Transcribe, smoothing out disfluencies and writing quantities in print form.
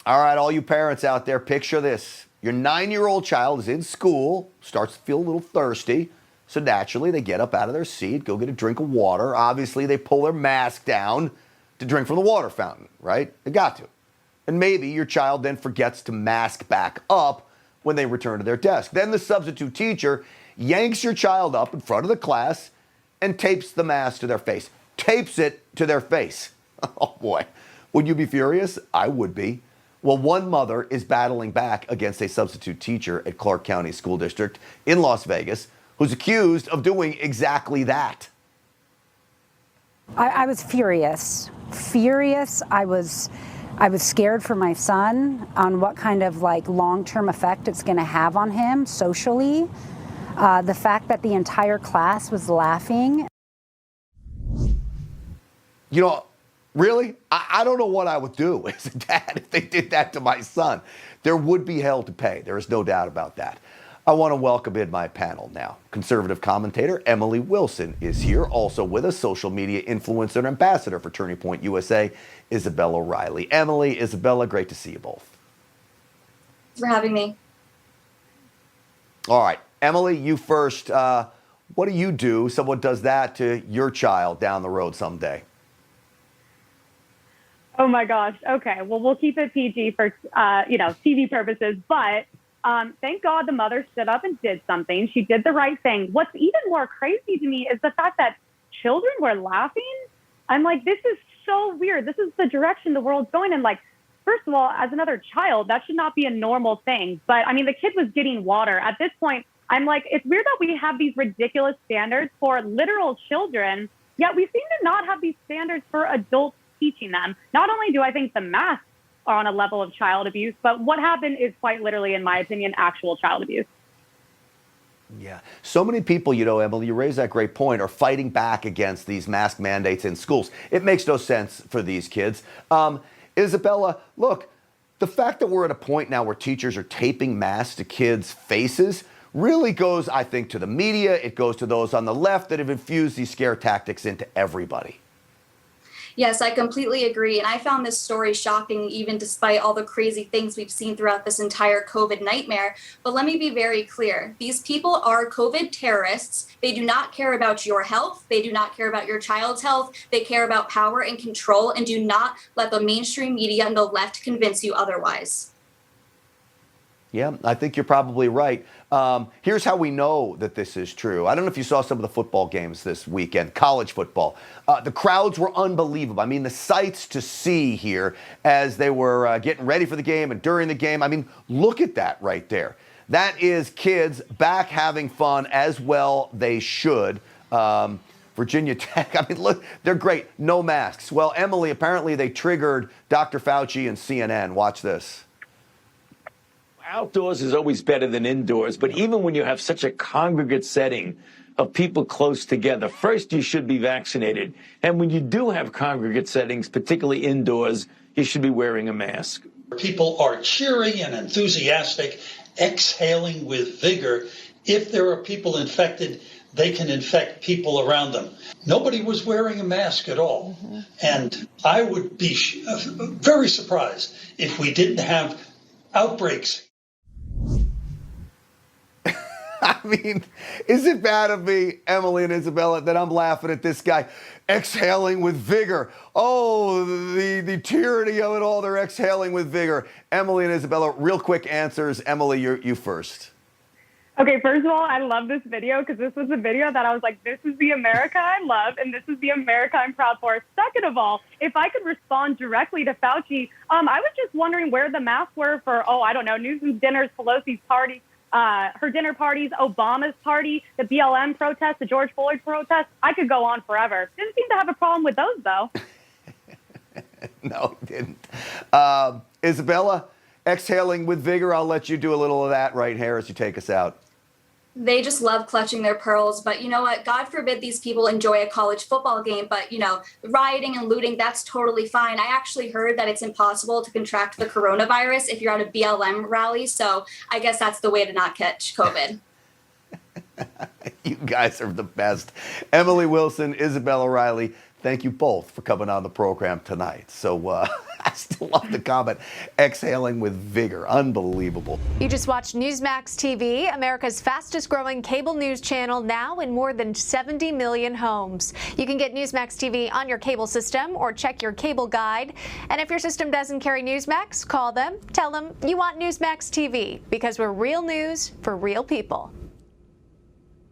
All right, all you parents out there, picture this. Your 9-year-old child is in school, starts to feel a little thirsty. So naturally, they get up out of their seat, go get a drink of water. Obviously, they pull their mask down to drink from the water fountain, right? They got to. And maybe your child then forgets to mask back up when they return to their desk. Then the substitute teacher yanks your child up in front of the class and tapes the mask to their face. Tapes it to their face. Oh boy. Would you be furious? I would be. Well, one mother is battling back against a substitute teacher at Clark County School District in Las Vegas who's accused of doing exactly that. I was furious. I was scared for my son on what kind of long-term effect it's going to have on him socially. The fact that the entire class was laughing. You know, really? I don't know what I would do as a dad if they did that to my son. There would be hell to pay. There is no doubt about that. I want to welcome in my panel now. Conservative commentator Emily Wilson is here. Also with us, social media influencer and ambassador for Turning Point USA, Isabella Riley. Emily, Isabella, great to see you both. Thanks for having me. All right, Emily, you first. What do you do? Someone does that to your child down the road someday. Oh my gosh. Okay. Well, we'll keep it PG for, TV purposes, but thank God the mother stood up and did something. She did the right thing. What's even more crazy to me is the fact that children were laughing. I'm like, this is so weird. This is the direction the world's going in. First of all, as another child, that should not be a normal thing. But I mean, the kid was getting water. At this point, I'm like, it's weird that we have these ridiculous standards for literal children, yet we seem to not have these standards for adults teaching them. Not only do I think the masks are on a level of child abuse, but what happened is quite literally, in my opinion, actual child abuse. Yeah. So many people, Emily, you raise that great point, are fighting back against these mask mandates in schools. It makes no sense for these kids. Isabella, look, the fact that we're at a point now where teachers are taping masks to kids' faces really goes, I think, to the media. It goes to those on the left that have infused these scare tactics into everybody. Yes, I completely agree. And I found this story shocking, even despite all the crazy things we've seen throughout this entire COVID nightmare. But let me be very clear. These people are COVID terrorists. They do not care about your health. They do not care about your child's health. They care about power and control, and do not let the mainstream media and the left convince you otherwise. Yeah, I think you're probably right. Here's how we know that this is true. I don't know if you saw some of the football games this weekend, college football. The crowds were unbelievable. I mean, the sights to see here as they were getting ready for the game and during the game. I mean, look at that right there. That is kids back having fun, as well they should. Virginia Tech, I mean, look, they're great. No masks. Well, Emily, apparently they triggered Dr. Fauci and CNN. Watch this. Outdoors is always better than indoors, but even when you have such a congregate setting of people close together, first you should be vaccinated. And when you do have congregate settings, particularly indoors, you should be wearing a mask. People are cheering and enthusiastic, exhaling with vigor. If there are people infected, they can infect people around them. Nobody was wearing a mask at all. And I would be very surprised if we didn't have outbreaks. I mean, is it bad of me, Emily and Isabella, that I'm laughing at this guy exhaling with vigor? Oh, the tyranny of it all, they're exhaling with vigor. Emily and Isabella, real quick answers. Emily, you first. Okay, first of all, I love this video because this was a video that I was like, this is the America I love and this is the America I'm proud for. Second of all, if I could respond directly to Fauci, I was just wondering where the masks were for, Newsom's dinners, Pelosi's party, her dinner parties, Obama's party, the BLM protest, the George Floyd protest. I could go on forever. Didn't seem to have a problem with those, though. No, he didn't. Isabella, exhaling with vigor. I'll let you do a little of that right here as you take us out. They just love clutching their pearls. But you know what? God forbid these people enjoy a college football game. But, rioting and looting, that's totally fine. I actually heard that it's impossible to contract the coronavirus if you're at a BLM rally. So I guess that's the way to not catch COVID. You guys are the best. Emily Wilson, Isabella Riley, thank you both for coming on the program tonight. So I still love the comment. Exhaling with vigor. Unbelievable. You just watched Newsmax TV, America's fastest growing cable news channel, now in more than 70 million homes. You can get Newsmax TV on your cable system or check your cable guide. And if your system doesn't carry Newsmax, call them, tell them you want Newsmax TV, because we're real news for real people.